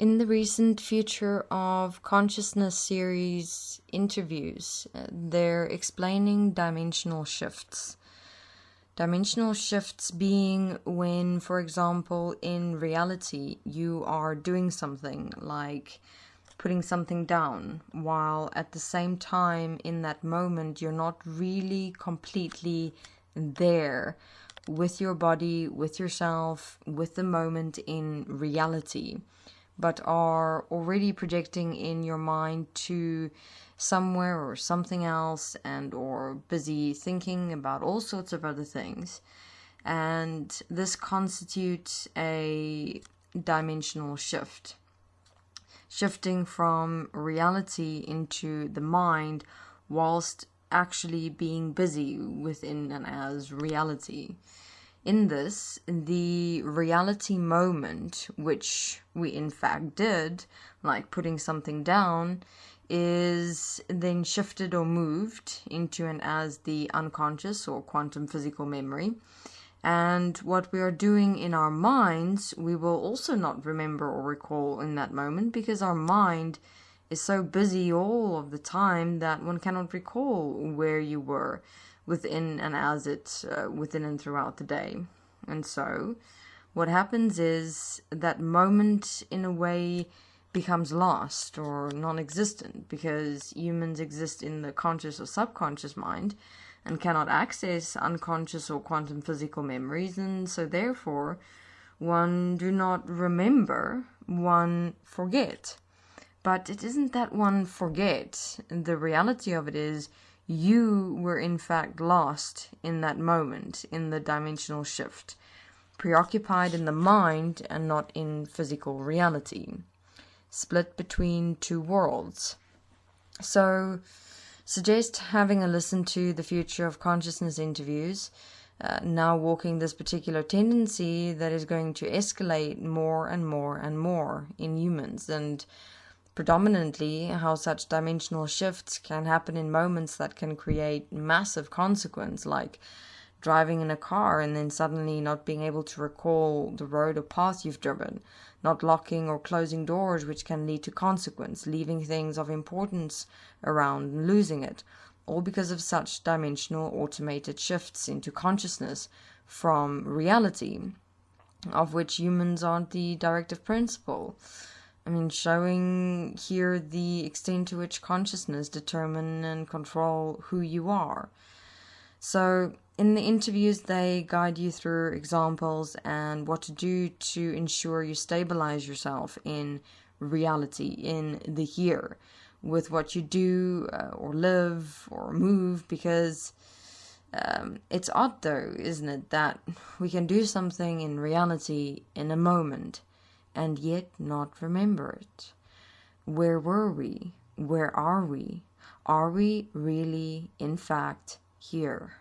In the recent Future of Consciousness series interviews, they're explaining dimensional shifts. Dimensional shifts being when, for example, in reality, you are doing something like putting something down, while at the same time in that moment you're not really completely there with your body, with yourself, with the moment in reality, but are already projecting in your mind to somewhere or something else, and or busy thinking about all sorts of other things. And this constitutes a dimensional shift, shifting from reality into the mind whilst actually being busy within and as reality. In this, the reality moment, which we in fact did, like putting something down, is then shifted or moved into and as the unconscious or quantum physical memory. And what we are doing in our minds, we will also not remember or recall in that moment, because our mind is so busy all of the time that one cannot recall where you were within and as it within and throughout the day. And so what happens is that moment in a way becomes lost or non-existent, because humans exist in the conscious or subconscious mind and cannot access unconscious or quantum physical memories, and so therefore one do not remember, one forget. But it isn't that one forget. The reality of it is you were in fact lost in that moment, in the dimensional shift, preoccupied in the mind and not in physical reality, split between two worlds. So suggest having a listen to the Future of Consciousness interviews, now walking this particular tendency that is going to escalate more and more and more in humans, and predominantly how such dimensional shifts can happen in moments that can create massive consequence, like driving in a car and then suddenly not being able to recall the road or path you've driven, not locking or closing doors, which can lead to consequence, leaving things of importance around and losing it, all because of such dimensional automated shifts into consciousness from reality, of which humans are the directive principle. I mean, showing here the extent to which consciousness determine and control who you are. So in the interviews, they guide you through examples and what to do to ensure you stabilize yourself in reality, in the here, with what you do or live or move, because it's odd though, isn't it, that we can do something in reality in a moment and yet not remember it. Where were we? Where are we? Are we really, in fact, here?